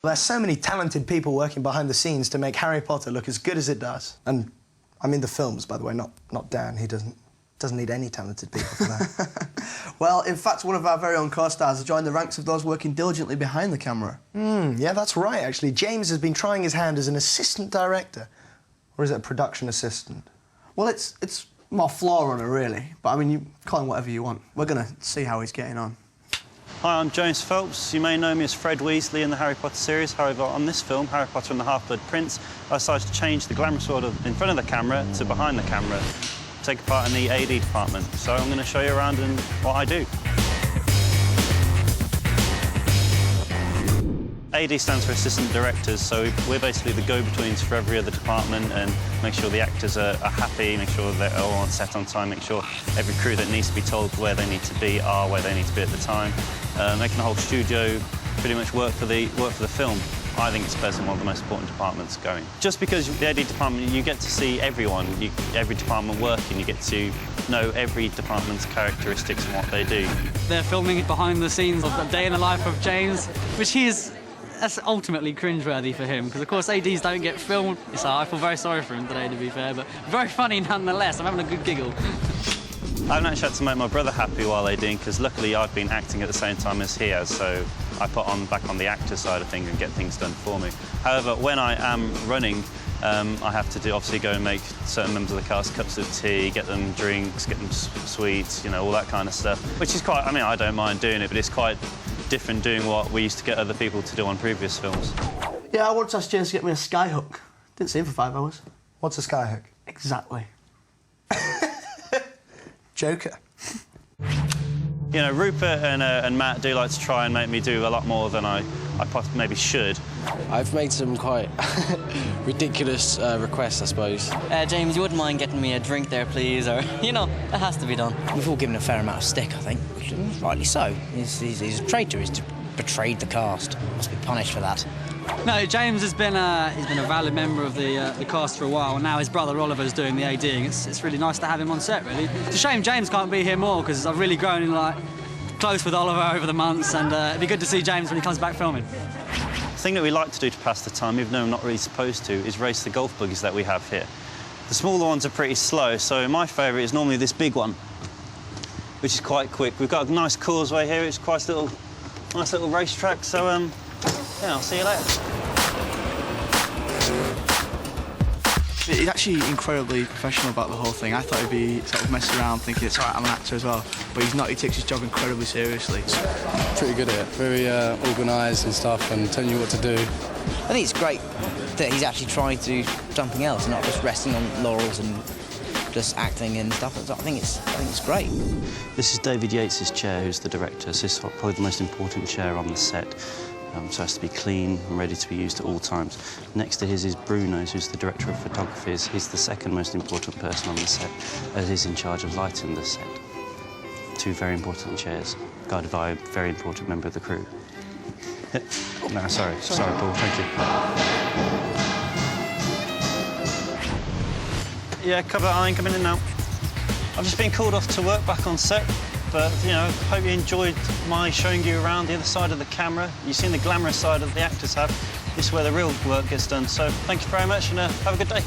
There's so many talented people working behind the scenes to make Harry Potter look as good as it does. And I mean the films, by the way, not Dan. He doesn't need any talented people for that. Well, in fact, one of our very own co-stars has joined the ranks of those working diligently behind the camera. Yeah, that's right, actually. James has been trying his hand as an assistant director. Or is it a production assistant? Well, it's more floor runner, really. But, I mean, you call him whatever you want. We're going to see how he's getting on. Hi, I'm James Phelps. You may know me as Fred Weasley in the Harry Potter series. However, on this film, Harry Potter and the Half-Blood Prince, I decided to change the glamorous world in front of the camera to behind the camera, take part in the AD department. So I'm going to show you around and what I do. AD stands for Assistant Directors, so we're basically the go-betweens for every other department and make sure the actors are happy, make sure they're all on set on time, make sure every crew that needs to be told where they need to be are where they need to be at the time, making the whole studio pretty much work for the film. I think it's personally one of the most important departments going. Just because the AD department, you get to see everyone, every department working, you get to know every department's characteristics and what they do. They're filming behind the scenes of the day in the life of James, which that's ultimately cringeworthy for him, because of course ADs don't get filmed. So I feel very sorry for him today, to be fair, but very funny nonetheless. I'm having a good giggle. I haven't actually had to make my brother happy while ADing, because luckily I've been acting at the same time as he has, so I put back on the actor side of things and get things done for me. However, when I am running, I have to obviously go and make certain members of the cast cups of tea, get them drinks, get them sweets, you know, all that kind of stuff. Which is quite, I mean, I don't mind doing it, but it's quite different doing what we used to get other people to do on previous films. Yeah, I once asked James to get me a skyhook. Didn't see him for 5 hours. What's a skyhook? Exactly. Joker. You know, Rupert and Matt do like to try and make me do a lot more than I maybe should. I've made some quite ridiculous requests, I suppose. James, you wouldn't mind getting me a drink there, please? Or, you know, that has to be done. We've all given a fair amount of stick, I think. Rightly so. He's a traitor. He's betrayed the cast. Must be punished for that. No, James has been he's been a valid member of the cast for a while, and now his brother Oliver's doing the ADing. It's really nice to have him on set, really. It's a shame James can't be here more, because I've really grown close with Oliver over the months, and it'd be good to see James when he comes back filming. The thing that we like to do to pass the time, even though we're not really supposed to, is race the golf buggies that we have here. The smaller ones are pretty slow, so my favourite is normally this big one, which is quite quick. We've got a nice causeway here. It's quite a nice little racetrack, so yeah, I'll see you later. He's actually incredibly professional about the whole thing. I thought he'd be sort of messing around thinking it's all right, I'm an actor as well. But he's not, he takes his job incredibly seriously. Pretty good at it, very organised and stuff, and telling you what to do. I think it's great that he's actually trying to do something else, not just resting on laurels and just acting and stuff. I think it's great. This is David Yates' chair, who's the director. So this is probably the most important chair on the set. So it has to be clean and ready to be used at all times. Next to his is Bruno, who's the director of photography. He's the second most important person on the set, as he's in charge of lighting the set. Two very important chairs, guided by a very important member of the crew. No, sorry, Paul, thank you. Yeah, cover eye, coming in now. I've just been called off to work back on set. But, you know, hope you enjoyed my showing you around the other side of the camera. You've seen the glamorous side that the actors have. This is where the real work gets done. So thank you very much and have a good day.